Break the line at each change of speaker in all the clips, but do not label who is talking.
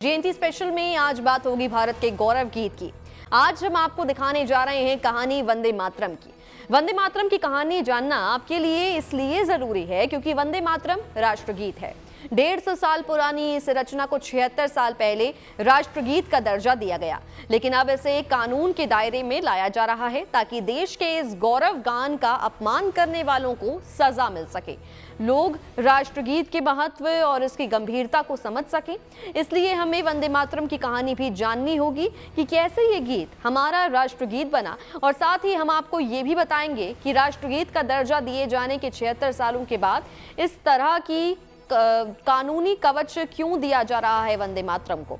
जयंती special में आज बात होगी भारत के गौरव गीत की। आज हम आपको दिखाने जा रहे हैं कहानी वंदे मातरम की। वंदे मातरम की कहानी जानना आपके लिए इसलिए जरूरी है क्योंकि वंदे मातरम राष्ट्रगीत है। 150 साल पुरानी इस रचना को 76 साल पहले राष्ट्रगीत का दर्जा दिया गया, लेकिन अब इसे कानून के दायरे में लाया जा रहा है ताकि देश के इस गौरव गान का अपमान करने वालों को सजा मिल सके, लोग राष्ट्रगीत के महत्व और इसकी गंभीरता को समझ सकें। इसलिए हमें वंदे मातरम की कहानी भी जाननी होगी कि कैसे ये गीत हमारा राष्ट्रगीत बना, और साथ ही हम आपको ये भी बताएंगे कि राष्ट्रगीत का दर्जा दिए जाने के 76 सालों के बाद इस तरह की कानूनी कवच क्यों दिया जा रहा है वंदे मातरम को,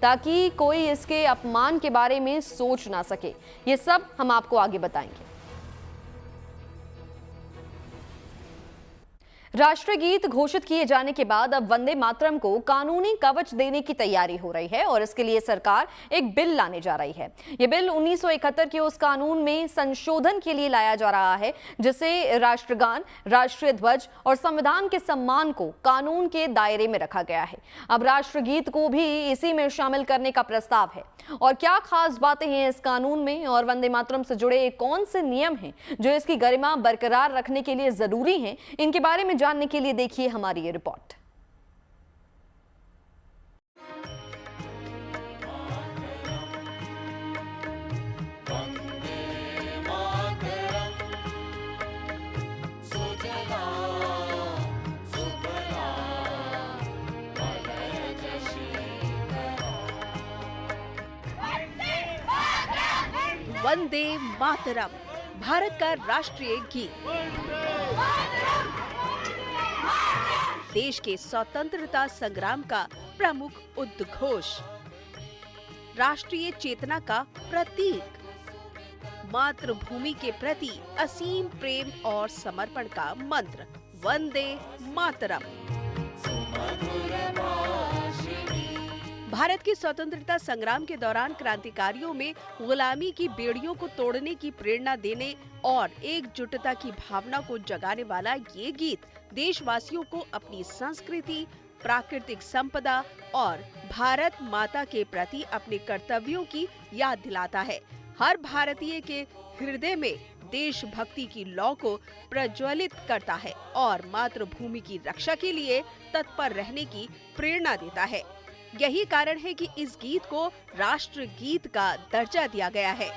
ताकि कोई इसके अपमान के बारे में सोच ना सके। ये सब हम आपको आगे बताएंगे। राष्ट्रगीत घोषित किए जाने के बाद अब वंदे मातरम को कानूनी कवच देने की तैयारी हो रही है और इसके लिए सरकार एक बिल लाने जा रही है। यह बिल 1971 के उस कानून में संशोधन के लिए लाया जा रहा है जिसे राष्ट्रगान, राष्ट्रीय ध्वज और संविधान के सम्मान को कानून के दायरे में रखा गया है। अब राष्ट्रगीत को भी इसी में शामिल करने का प्रस्ताव है। और क्या खास बातें हैं इस कानून में और वंदे मातरम से जुड़े कौन से नियम हैं जो इसकी गरिमा बरकरार रखने के लिए जरूरी हैं, इनके बारे में जानने के लिए देखिए हमारी ये रिपोर्ट।
वंदे मातरम भारत का राष्ट्रीय गीत देश के स्वतंत्रता संग्राम का प्रमुख उद्घोष, राष्ट्रीय चेतना का प्रतीक, मातृभूमि के प्रति असीम प्रेम और समर्पण का मंत्र। वंदे मातरम भारत के स्वतंत्रता संग्राम के दौरान क्रांतिकारियों में गुलामी की बेड़ियों को तोड़ने की प्रेरणा देने और एकजुटता की भावना को जगाने वाला ये गीत देशवासियों को अपनी संस्कृति, प्राकृतिक संपदा और भारत माता के प्रति अपने कर्तव्यों की याद दिलाता है। हर भारतीय के हृदय में देशभक्ति की लौ को प्रज्वलित करता है और मातृभूमि की रक्षा के लिए तत्पर रहने की प्रेरणा देता है। यही कारण है कि इस गीत को राष्ट्रगीत का दर्जा दिया गया है।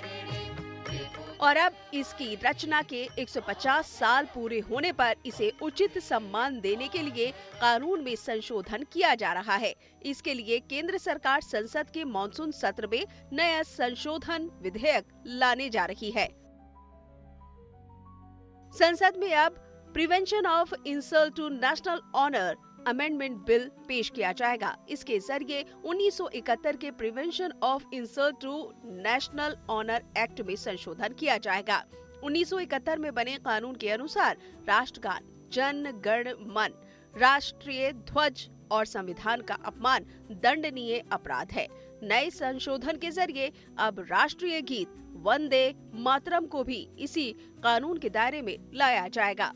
और अब इसकी रचना के 150 साल पूरे होने पर इसे उचित सम्मान देने के लिए कानून में संशोधन किया जा रहा है। इसके लिए केंद्र सरकार संसद के मॉनसून सत्र में नया संशोधन विधेयक लाने जा रही है। संसद में अब prevention of insult to national honour amendment bill पेश किया जाएगा। इसके जरिए 1971 के prevention of insult to national honour act में संशोधन किया जाएगा। 1971 में बने कानून के अनुसार राष्ट्रगान, जन गण मन, राष्ट्रीय ध्वज और संविधान का अपमान दंडनीय अपराध है। नए संशोधन के जरिए अब राष्ट्रीय गीत वंदे मातरम को भी इसी कानून के दायरे में लाया जाएगा।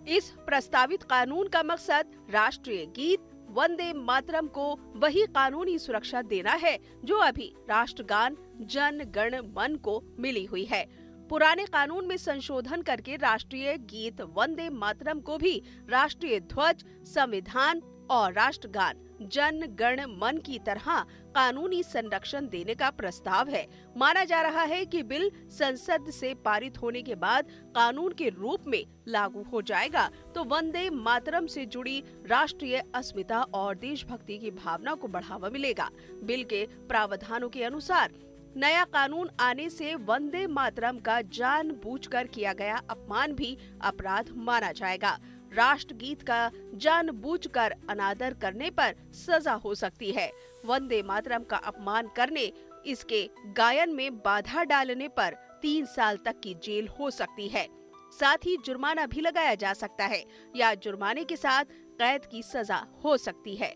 इस प्रस्तावित कानून का मकसद राष्ट्रीय गीत वंदे मातरम को वही कानूनी सुरक्षा देना है जो अभी राष्ट्रगान, जन गण मन को मिली हुई है। पुराने कानून में संशोधन करके राष्ट्रीय गीत वंदे मातरम को भी राष्ट्रीय ध्वज, संविधान और राष्ट्रगान जन गण मन की तरह कानूनी संरक्षण देने का प्रस्ताव है। माना जा रहा है कि बिल संसद से पारित होने के बाद कानून के रूप में लागू हो जाएगा तो वंदे मातरम से जुड़ी राष्ट्रीय अस्मिता और देशभक्ति की भावना को बढ़ावा मिलेगा। बिल के प्रावधानों के अनुसार नया कानून आने से वंदे मातरम का जानबूझकर किया गया अपमान भी अपराध माना जाएगा। राष्ट्रगीत का जानबूझकर अनादर करने पर सजा हो सकती है। वंदे मातरम का अपमान करने, इसके गायन में बाधा डालने पर 3 साल तक की जेल हो सकती है। साथ ही जुर्माना भी लगाया जा सकता है या जुर्माने के साथ कैद की सजा हो सकती है।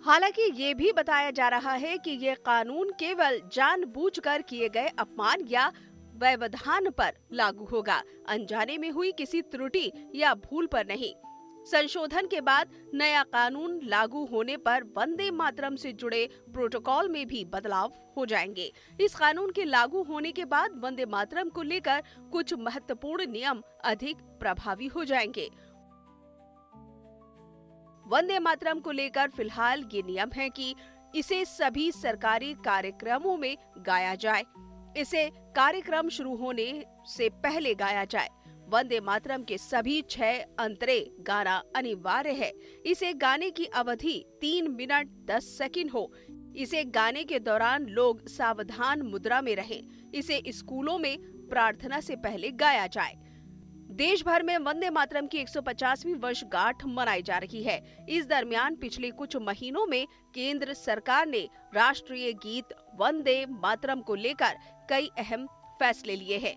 हालांकि ये भी बताया जा रहा है कि ये कानून केवल जानबूझकर किए गए अपमान या व्यवधान पर लागू होगा, अनजाने में हुई किसी त्रुटि या भूल पर नहीं। संशोधन के बाद नया कानून लागू होने पर वंदे मातरम से जुड़े प्रोटोकॉल में भी बदलाव हो जाएंगे। इस कानून के लागू होने के बाद वंदे मातरम को लेकर कुछ महत्वपूर्ण नियम अधिक प्रभावी हो जाएंगे। वंदे मातरम को लेकर फिलहाल ये नियम है कि इसे सभी सरकारी कार्यक्रमों में गाया जाए। इसे कार्यक्रम शुरू होने से पहले गाया जाए। वंदे मातरम के सभी 6 अंतरे गाना अनिवार्य है। इसे गाने की अवधि 3 मिनट 10 सेकंड हो। इसे गाने के दौरान लोग सावधान मुद्रा में रहें। इसे स्कूलों में प्रार्थना से पहले गाया जाए। देश भर में वंदे मातरम की 150वीं वर्षगांठ मनाई जा रही है। इस दरमियान पिछले कुछ महीनों में केंद्र सरकार ने राष्ट्रीय गीत वंदे मातरम को लेकर कई अहम फैसले लिए हैं।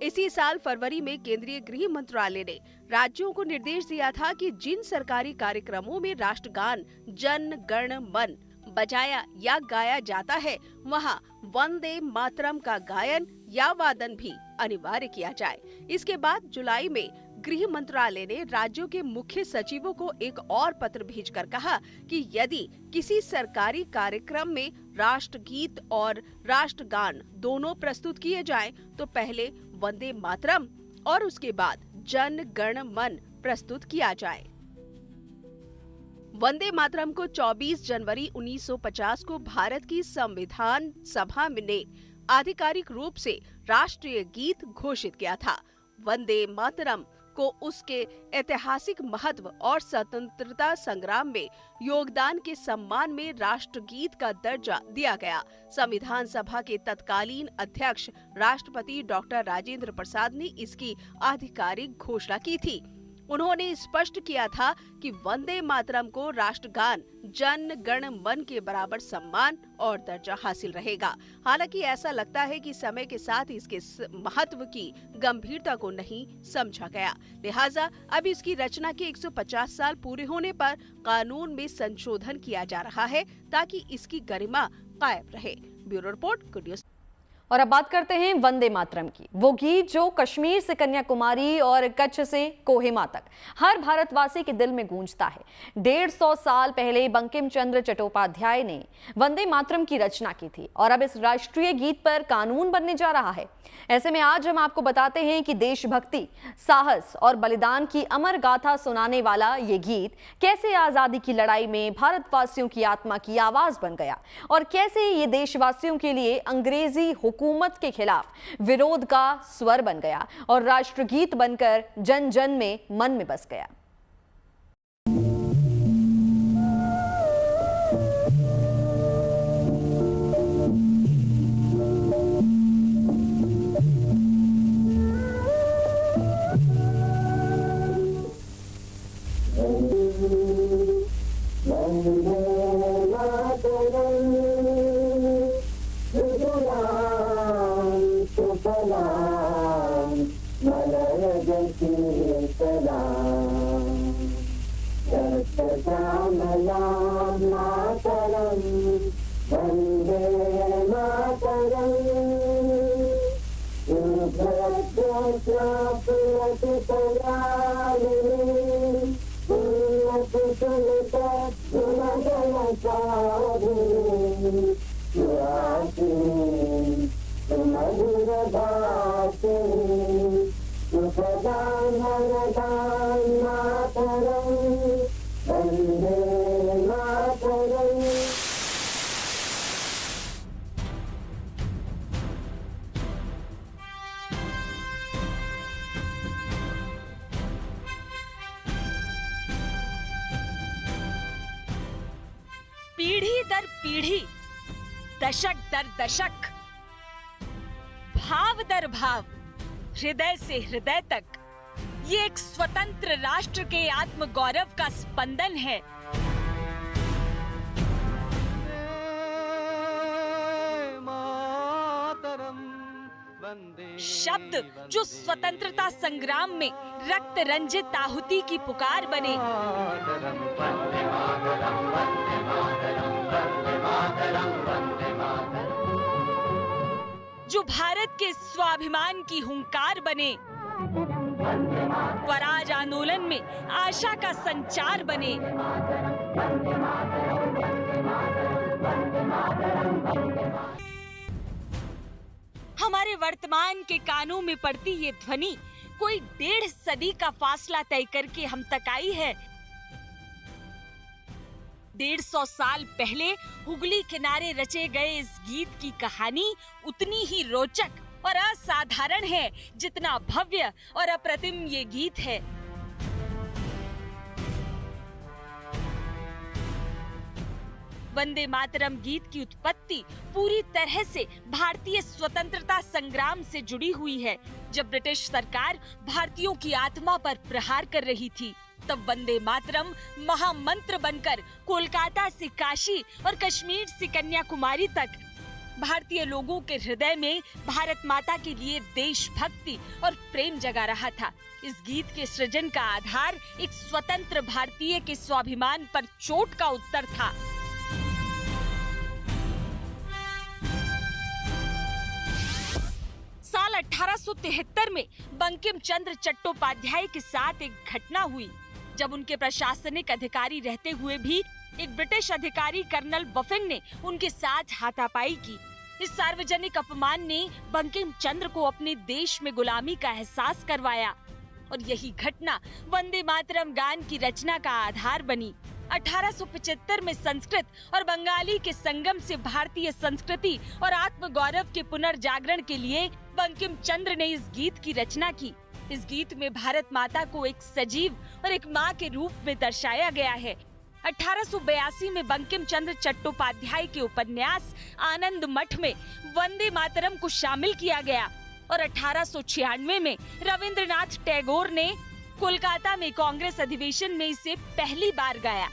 इसी साल फरवरी में केंद्रीय गृह मंत्रालय ने राज्यों को निर्देश दिया था कि जिन सरकारी कार्यक्रमों में राष्ट्रगान जन गण मन बजाया या गाया जाता है, वहां वंदे मातरम का गायन या वादन भी अनिवार्य किया जाए। इसके बाद जुलाई में गृह मंत्रालय ने राज्यों के मुख्य सचिवों को एक और पत्र भेजकर कहा कि यदि किसी सरकारी कार्यक्रम में राष्ट्रगीत और राष्ट्रगान दोनों प्रस्तुत किए जाएं, तो पहले वंदे मातरम और उसके बाद जन गण मन प्रस्तुत किया जाए। वंदे मातरम को 24 जनवरी 1950 को भारत की संविधान सभा ने आधिकारिक रूप से राष्ट्रीय गीत घोषित किया था। वंदे मातरम को उसके ऐतिहासिक महत्व और स्वतंत्रता संग्राम में योगदान के सम्मान में राष्ट्रगीत का दर्जा दिया गया। संविधान सभा के तत्कालीन अध्यक्ष राष्ट्रपति डॉक्टर राजेंद्र प्रसाद ने इसकी आधिकारिक घोषणा की थी। उन्होंने स्पष्ट किया था कि वंदे मातरम को राष्ट्रगान जन गण मन के बराबर सम्मान और दर्जा हासिल रहेगा। हालांकि ऐसा लगता है कि समय के साथ इसके महत्व की गंभीरता को नहीं समझा गया। लिहाजा अब इसकी रचना के 150 साल पूरे होने पर कानून में संशोधन किया जा रहा है ताकि इसकी गरिमा कायम रहे। Bureau report, good news.
और अब बात करते हैं वंदे मातरम की। वो गीत जो कश्मीर से कन्याकुमारी और कच्छ से कोहिमा तक हर भारतवासी के दिल में गूंजता है। 150 साल पहले बंकिम चंद्र चट्टोपाध्याय ने वंदे मातरम की रचना की थी और अब इस राष्ट्रीय गीत पर कानून बनने जा रहा है। ऐसे में आज हम आपको बताते हैं कि देशभक्ति, साहस और बलिदान की अमर गाथा सुनाने वाला ये गीत कैसे आजादी की लड़ाई में भारतवासियों की आत्मा की आवाज बन गया और कैसे ये देशवासियों के लिए अंग्रेजी हुकूमत के खिलाफ विरोध का स्वर बन गया और राष्ट्रगीत बनकर जन जन में मन में बस गया।
पीढ़ी दर पीढ़ी, दशक दर दशक, भाव दर भाव, हृदय से हृदय तक ये एक स्वतंत्र राष्ट्र के आत्मगौरव का स्पंदन है। शब्द जो स्वतंत्रता संग्राम में रक्त रंजित आहुति की पुकार बने। जो भारत के स्वाभिमान की हुंकार बने। स्वराज आंदोलन में आशा का संचार बने। हमारे वर्तमान के कानों में पड़ती ये ध्वनि कोई 1.5 सदी का फासला तय करके हम तक आई है। 150 साल पहले हुगली किनारे रचे गए इस गीत की कहानी उतनी ही रोचक और असाधारण है जितना भव्य और अप्रतिम ये गीत है। वंदे मातरम गीत की उत्पत्ति पूरी तरह से भारतीय स्वतंत्रता संग्राम से जुड़ी हुई है। जब ब्रिटिश सरकार भारतीयों की आत्मा पर प्रहार कर रही थी, तब वंदे मातरम महामंत्र बनकर कोलकाता से काशी और कश्मीर से कन्याकुमारी तक भारतीय लोगों के हृदय में भारत माता के लिए देशभक्ति और प्रेम जगा रहा था। इस गीत के सृजन का आधार एक स्वतंत्र भारतीय के स्वाभिमान पर चोट का उत्तर था। साल 1873 में बंकिम चंद्र चट्टोपाध्याय के साथ एक घटना हुई, जब उनके प्रशासनिक अधिकारी रहते हुए भी एक ब्रिटिश अधिकारी कर्नल बफिंग ने उनके साथ हाथापाई की। इस सार्वजनिक अपमान ने बंकिम चंद्र को अपने देश में गुलामी का एहसास करवाया और यही घटना वंदे मातरम गान की रचना का आधार बनी। 1875 में संस्कृत और बंगाली के संगम से भारतीय संस्कृति और आत्मगौरव के पुनर्जागरण के लिए बंकिम चंद्र ने इस गीत की रचना की। इस गीत में भारत माता को एक सजीव और एक माँ के रूप में दर्शाया गया है। 1882 में बंकिम चंद्र चट्टोपाध्याय के उपन्यास आनंद मठ में वंदे मातरम को शामिल किया गया और 1896 में रविंद्रनाथ टैगोर ने कोलकाता में कांग्रेस अधिवेशन में इसे पहली बार गाया।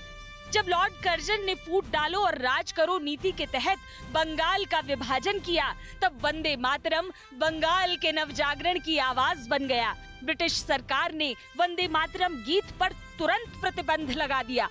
जब लॉर्ड कर्जन ने फूट डालो और राज करो नीति के तहत बंगाल का विभाजन किया, तब वंदे मातरम बंगाल के नवजागरण की आवाज बन गया। ब्रिटिश सरकार ने वंदे मातरम गीत पर तुरंत प्रतिबंध लगा दिया।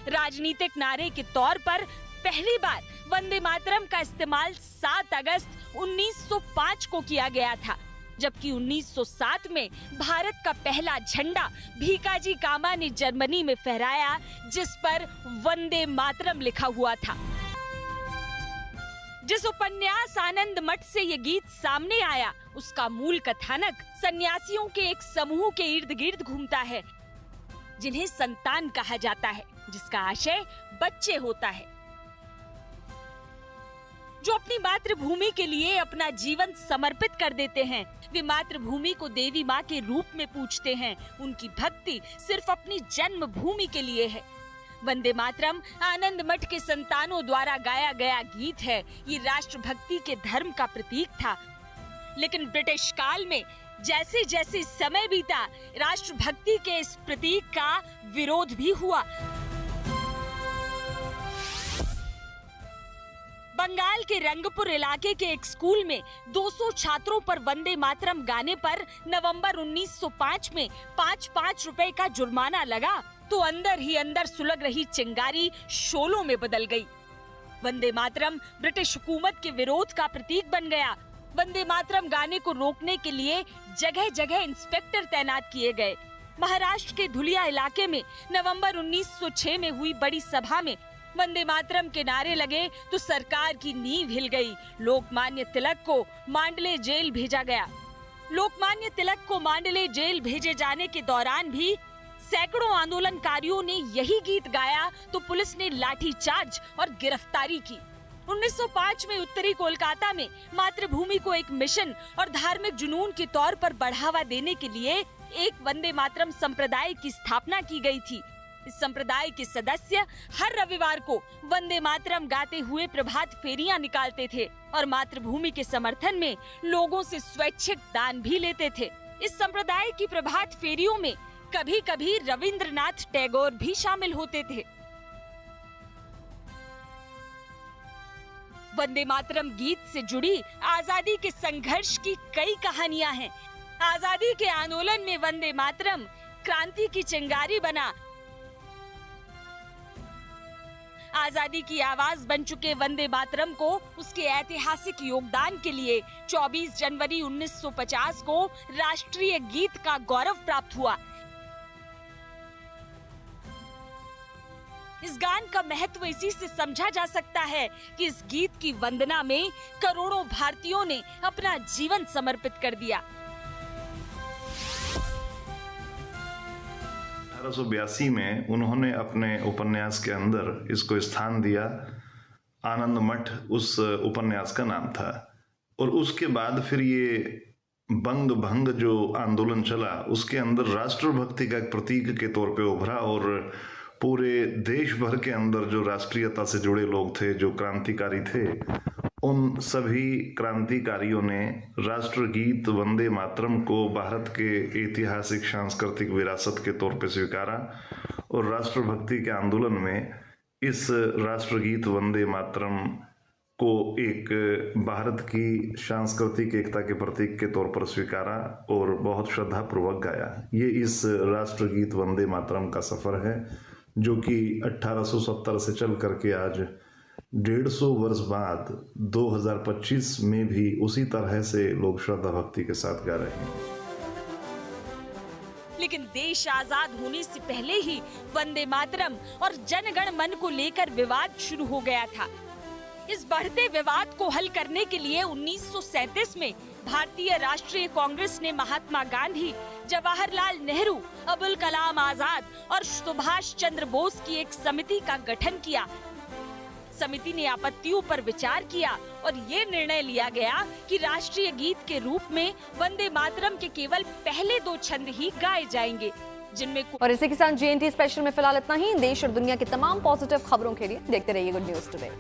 राजनीतिक नारे के तौर पर पहली बार वंदे मातरम का इस्तेमाल 7 अगस्त 1905 को किया गया था, जबकि 1907 में भारत का पहला झंडा भीकाजी कामा ने जर्मनी में फहराया, जिस पर वंदे मातरम लिखा हुआ था। जिस उपन्यास आनंद मठ से ये गीत सामने आया, उसका मूल कथानक सन्यासियों के एक समूह के इर्द गिर्द घूमता है, जिन्हें संतान कहा जाता है, जिसका आशय बच्चे होता है, जो अपनी मातृभूमि के लिए अपना जीवन समर्पित कर देते हैं। वे मातृभूमि को देवी माँ के रूप में पूजते हैं। उनकी भक्ति सिर्फ अपनी जन्मभूमि के लिए है। वंदे मातरम आनंद मठ के संतानों द्वारा गाया गया गीत है। ये राष्ट्रभक्ति के धर्म का प्रतीक था। लेकिन ब्रिटिश काल में जैसे जैसे समय बीता, राष्ट्रभक्ति के इस प्रतीक का विरोध भी हुआ। बंगाल के रंगपुर इलाके के एक स्कूल में 200 छात्रों पर वंदे मातरम गाने पर नवंबर 1905 में 5-5 रुपए का जुर्माना लगा, तो अंदर ही अंदर सुलग रही चिंगारी शोलों में बदल गई। वंदे मातरम ब्रिटिश हुकूमत के विरोध का प्रतीक बन गया। वंदे मातरम गाने को रोकने के लिए जगह जगह इंस्पेक्टर तैनात किए गए। महाराष्ट्र के धुलिया इलाके में नवंबर 1906 में हुई बड़ी सभा में वंदे मातरम के नारे लगे तो सरकार की नींव हिल गई। लोकमान्य तिलक को मांडले जेल भेजा गया। लोकमान्य तिलक को मांडले जेल भेजे जाने के दौरान भी सैकड़ों आंदोलनकारियों ने यही गीत गाया तो पुलिस ने लाठीचार्ज और गिरफ्तारी की। 1905 में उत्तरी कोलकाता में मातृभूमि को एक मिशन और धार्मिक जुनून के तौर पर बढ़ावा देने के लिए एक वंदे मातरम संप्रदाय की स्थापना की गई थी। इस संप्रदाय के सदस्य हर रविवार को वंदे मातरम गाते हुए प्रभात फेरियां निकालते थे और मातृभूमि के समर्थन में लोगों से स्वैच्छिक दान भी लेते थे। इस संप्रदाय की प्रभात फेरियों में कभी-कभी रविंद्रनाथ टैगोर भी शामिल होते थे। वंदे मातरम गीत से जुड़ी आजादी के संघर्ष की कई कहानियां हैं। आजादी के आंदोलन में वंदे मातरम क्रांति की चिंगारी बना। आजादी की आवाज बन चुके वंदे मातरम को उसके ऐतिहासिक योगदान के लिए 24 जनवरी 1950 को राष्ट्रीय गीत का गौरव प्राप्त हुआ। इस गान का महत्व इसी से समझा जा सकता है कि इस गीत की वंदना में करोड़ों भारतीयों ने अपना जीवन समर्पित कर दिया।
1882 में उन्होंने अपने उपन्यास के अंदर इसको स्थान दिया। आनंद मठ उस उपन्यास का नाम था। और उसके बाद फिर ये बंग भंग जो आंदोलन चला उसके अंदर राष्ट्रभक्ति का एक प्रतीक के तौर पे उभरा और पूरे देश भर के अंदर जो राष्ट्रीयता से जुड़े लोग थे, जो क्रांतिकारी थे, उन सभी क्रांतिकारियों ने राष्ट्रगीत वंदे मातरम को भारत के ऐतिहासिक सांस्कृतिक विरासत के तौर पर स्वीकारा और राष्ट्रभक्ति के आंदोलन में इस राष्ट्रगीत वंदे मातरम को एक भारत की सांस्कृतिक एकता के प्रतीक के तौर पर स्वीकारा और बहुत श्रद्धापूर्वक गाया। ये इस राष्ट्रगीत वंदे मातरम का सफर है जो कि 1870 से चल करके आज 150 वर्ष बाद 2025 में भी उसी तरह से लोग श्रद्धा भक्ति के साथ गा रहे हैं।
लेकिन देश आजाद होने से पहले ही वंदे मातरम और जनगण मन को लेकर विवाद शुरू हो गया था। इस बढ़ते विवाद को हल करने के लिए 1937 में भारतीय राष्ट्रीय कांग्रेस ने महात्मा गांधी, जवाहरलाल नेहरू, अबुल कलाम आजाद और सुभाष चंद्र बोस की एक समिति का गठन किया। समिति ने आपत्तियों पर विचार किया और ये निर्णय लिया गया कि राष्ट्रीय गीत के रूप में वंदे मातरम के केवल पहले 2 छंद ही गाए जाएंगे, जिनमें
और इसी के साथ GNT स्पेशल में फिलहाल इतना ही। देश और दुनिया की तमाम पॉजिटिव खबरों के लिए देखते रहिए गुड न्यूज टुडे।